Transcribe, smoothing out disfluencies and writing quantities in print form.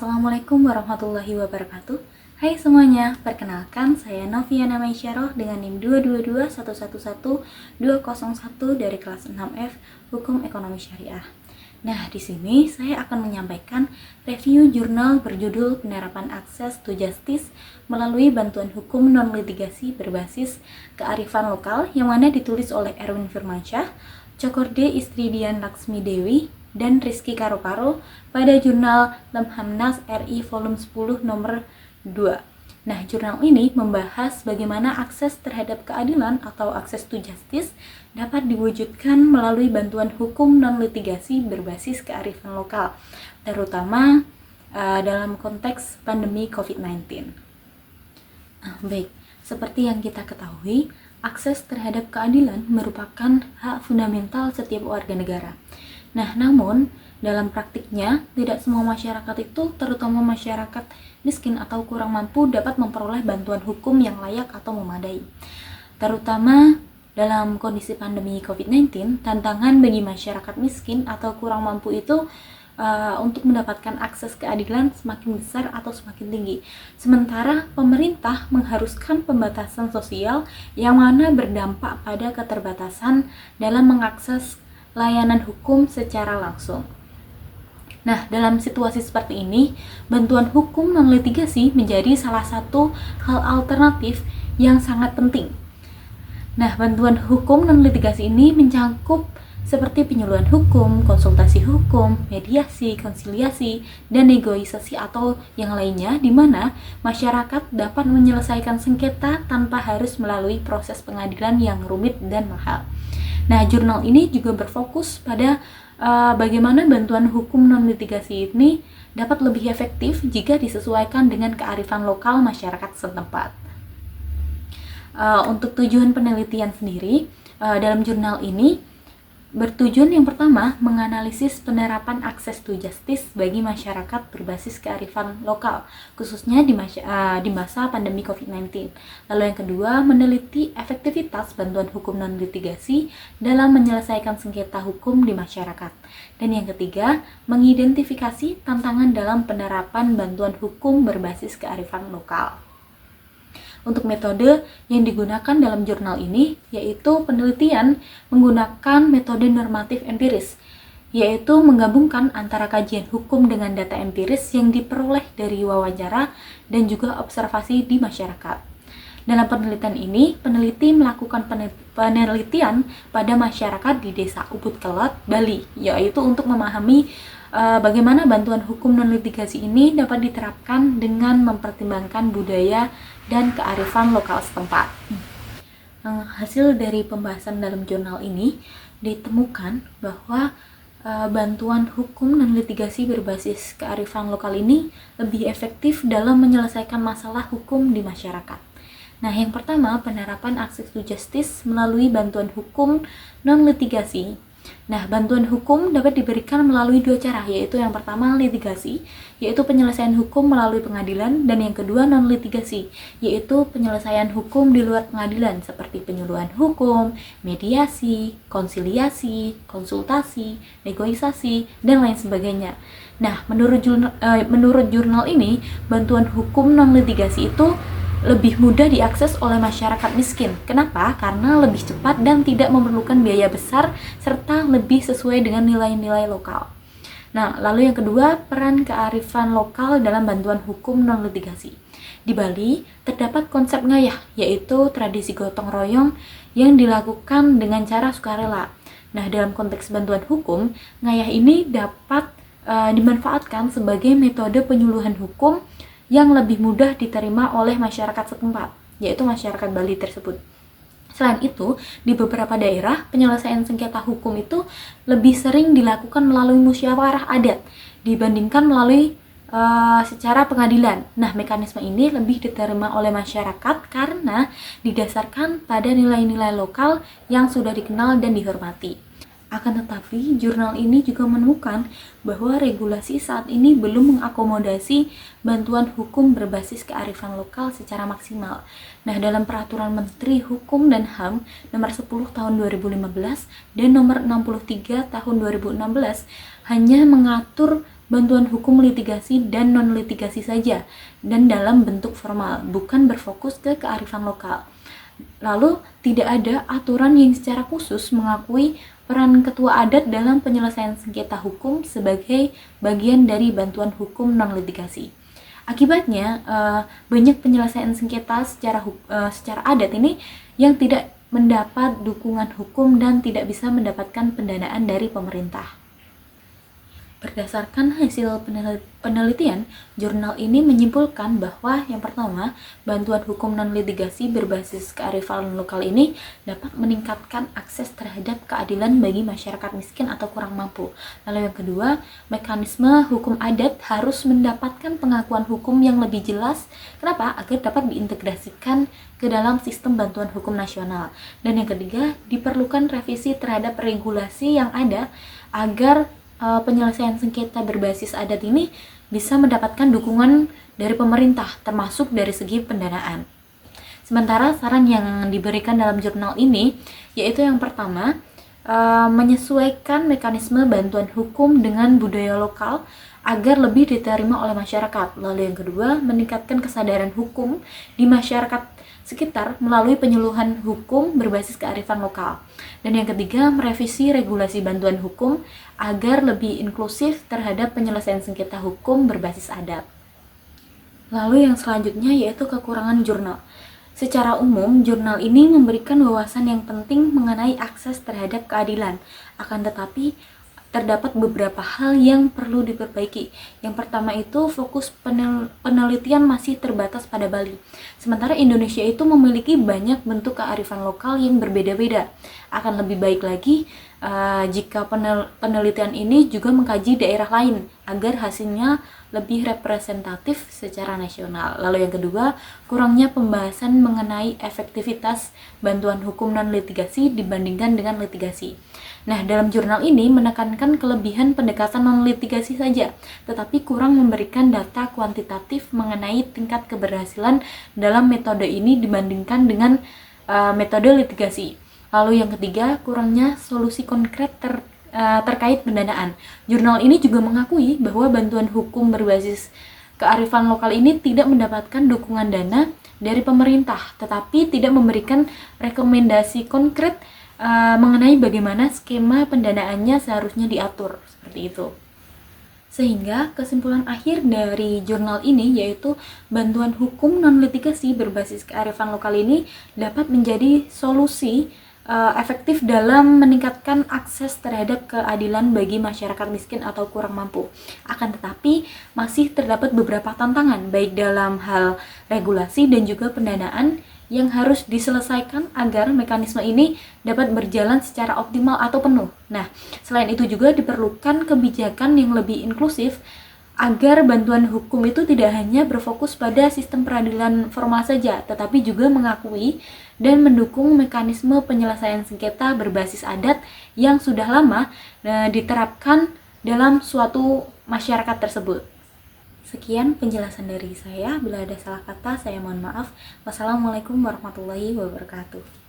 Assalamualaikum warahmatullahi wabarakatuh. Hai semuanya, perkenalkan saya Noviana Maisyarah dengan NIM 222111201 dari kelas 6F Hukum Ekonomi Syariah. Nah, di sini saya akan menyampaikan review jurnal berjudul Penerapan Akses to Justice melalui bantuan hukum non-litigasi berbasis kearifan lokal yang mana ditulis oleh Erwin Firmansyah, Cokorde Istridian Laksmi Dewi, dan Rizky Karo-Karo pada jurnal Lemhamnas RI volume 10 nomor 2. Nah, jurnal ini membahas bagaimana akses terhadap keadilan atau access to justice dapat diwujudkan melalui bantuan hukum non-litigasi berbasis kearifan lokal, terutama dalam konteks pandemi COVID-19. Baik, seperti yang kita ketahui, akses terhadap keadilan merupakan hak fundamental setiap warga negara. Nah, namun dalam praktiknya tidak semua masyarakat itu, terutama masyarakat miskin atau kurang mampu, dapat memperoleh bantuan hukum yang layak atau memadai. Terutama dalam kondisi pandemi COVID-19, tantangan bagi masyarakat miskin atau kurang mampu itu untuk mendapatkan akses keadilan semakin besar atau semakin tinggi. Sementara pemerintah mengharuskan pembatasan sosial yang mana berdampak pada keterbatasan dalam mengakses layanan hukum secara langsung. Nah, dalam situasi seperti ini, bantuan hukum non-litigasi menjadi salah satu hal alternatif yang sangat penting. Nah, bantuan hukum non-litigasi ini mencakup seperti penyuluhan hukum, konsultasi hukum, mediasi, konsiliasi, dan negosiasi atau yang lainnya, di mana masyarakat dapat menyelesaikan sengketa tanpa harus melalui proses pengadilan yang rumit dan mahal. Nah, jurnal ini juga berfokus pada bagaimana bantuan hukum non-litigasi ini dapat lebih efektif jika disesuaikan dengan kearifan lokal masyarakat setempat. Untuk tujuan penelitian sendiri, dalam jurnal ini bertujuan yang pertama menganalisis penerapan akses to justice bagi masyarakat berbasis kearifan lokal, khususnya di masa pandemi COVID-19. Lalu yang kedua, meneliti efektivitas bantuan hukum non-litigasi dalam menyelesaikan sengketa hukum di masyarakat. Dan yang ketiga, mengidentifikasi tantangan dalam penerapan bantuan hukum berbasis kearifan lokal. Untuk metode yang digunakan dalam jurnal ini yaitu penelitian menggunakan metode normatif empiris, yaitu menggabungkan antara kajian hukum dengan data empiris yang diperoleh dari wawancara dan juga observasi di masyarakat. Dalam penelitian ini, peneliti melakukan penelitian pada masyarakat di Desa Ubud Kelot, Bali, yaitu untuk memahami bagaimana bantuan hukum non-litigasi ini dapat diterapkan dengan mempertimbangkan budaya dan kearifan lokal setempat. Hasil dari pembahasan dalam jurnal ini ditemukan bahwa bantuan hukum non-litigasi berbasis kearifan lokal ini lebih efektif dalam menyelesaikan masalah hukum di masyarakat. Nah, yang pertama, penerapan access to justice melalui bantuan hukum non-litigasi. Nah, bantuan hukum dapat diberikan melalui dua cara, yaitu yang pertama litigasi, yaitu penyelesaian hukum melalui pengadilan, dan yang kedua non-litigasi, yaitu penyelesaian hukum di luar pengadilan seperti penyuluhan hukum, mediasi, konsiliasi, konsultasi, negosiasi, dan lain sebagainya. Nah, menurut jurnal ini, bantuan hukum non-litigasi itu lebih mudah diakses oleh masyarakat miskin. Kenapa? Karena lebih cepat dan tidak memerlukan biaya besar serta lebih sesuai dengan nilai-nilai lokal. Nah, lalu yang kedua, peran kearifan lokal dalam bantuan hukum non-litigasi. Di Bali terdapat konsep ngayah, yaitu tradisi gotong royong yang dilakukan dengan cara sukarela. Nah, dalam konteks bantuan hukum, ngayah ini dapat dimanfaatkan sebagai metode penyuluhan hukum yang lebih mudah diterima oleh masyarakat setempat, yaitu masyarakat Bali tersebut. Selain itu, di beberapa daerah, penyelesaian sengketa hukum itu lebih sering dilakukan melalui musyawarah adat dibandingkan melalui secara pengadilan. Nah, mekanisme ini lebih diterima oleh masyarakat karena didasarkan pada nilai-nilai lokal yang sudah dikenal dan dihormati. Akan tetapi, jurnal ini juga menemukan bahwa regulasi saat ini belum mengakomodasi bantuan hukum berbasis kearifan lokal secara maksimal. Nah, dalam Peraturan Menteri Hukum dan HAM nomor 10 tahun 2015 dan nomor 63 tahun 2016 hanya mengatur bantuan hukum litigasi dan non-litigasi saja, dan dalam bentuk formal, bukan berfokus ke kearifan lokal. Lalu, tidak ada aturan yang secara khusus mengakui peran ketua adat dalam penyelesaian sengketa hukum sebagai bagian dari bantuan hukum non-litigasi. Akibatnya, banyak penyelesaian sengketa secara adat ini yang tidak mendapat dukungan hukum dan tidak bisa mendapatkan pendanaan dari pemerintah. Berdasarkan hasil penelitian, jurnal ini menyimpulkan bahwa yang pertama, bantuan hukum non-litigasi berbasis kearifan lokal ini dapat meningkatkan akses terhadap keadilan bagi masyarakat miskin atau kurang mampu. Lalu yang kedua, mekanisme hukum adat harus mendapatkan pengakuan hukum yang lebih jelas. Kenapa? Agar dapat diintegrasikan ke dalam sistem bantuan hukum nasional. Dan yang ketiga, diperlukan revisi terhadap regulasi yang ada agar penyelesaian sengketa berbasis adat ini bisa mendapatkan dukungan dari pemerintah, termasuk dari segi pendanaan. Sementara saran yang diberikan dalam jurnal ini yaitu yang pertama, menyesuaikan mekanisme bantuan hukum dengan budaya lokal agar lebih diterima oleh masyarakat. Lalu yang kedua, meningkatkan kesadaran hukum di masyarakat sekitar melalui penyuluhan hukum berbasis kearifan lokal. Dan yang ketiga, merevisi regulasi bantuan hukum agar lebih inklusif terhadap penyelesaian sengketa hukum berbasis adat. Lalu yang selanjutnya yaitu kekurangan jurnal. Secara umum, jurnal ini memberikan wawasan yang penting mengenai akses terhadap keadilan. Akan tetapi, terdapat beberapa hal yang perlu diperbaiki. Yang pertama itu fokus penelitian masih terbatas pada Bali. Sementara Indonesia itu memiliki banyak bentuk kearifan lokal yang berbeda-beda. Akan lebih baik lagi jika penelitian ini juga mengkaji daerah lain agar hasilnya lebih representatif secara nasional. Lalu yang kedua, kurangnya pembahasan mengenai efektivitas bantuan hukum non-litigasi dibandingkan dengan litigasi. Nah, dalam jurnal ini menekankan kelebihan pendekatan non-litigasi saja, tetapi kurang memberikan data kuantitatif mengenai tingkat keberhasilan dalam metode ini dibandingkan dengan metode litigasi. Lalu yang ketiga, kurangnya solusi konkret terkait pendanaan. Jurnal ini juga mengakui bahwa bantuan hukum berbasis kearifan lokal ini tidak mendapatkan dukungan dana dari pemerintah, tetapi tidak memberikan rekomendasi konkret mengenai bagaimana skema pendanaannya seharusnya diatur, seperti itu. Sehingga kesimpulan akhir dari jurnal ini yaitu bantuan hukum non-litigasi berbasis kearifan lokal ini dapat menjadi solusi efektif dalam meningkatkan akses terhadap keadilan bagi masyarakat miskin atau kurang mampu. Akan tetapi, masih terdapat beberapa tantangan, baik dalam hal regulasi dan juga pendanaan yang harus diselesaikan agar mekanisme ini dapat berjalan secara optimal atau penuh. Nah, selain itu juga diperlukan kebijakan yang lebih inklusif agar bantuan hukum itu tidak hanya berfokus pada sistem peradilan formal saja, tetapi juga mengakui dan mendukung mekanisme penyelesaian sengketa berbasis adat yang sudah lama diterapkan dalam suatu masyarakat tersebut. Sekian penjelasan dari saya. Bila ada salah kata, saya mohon maaf. Wassalamualaikum warahmatullahi wabarakatuh.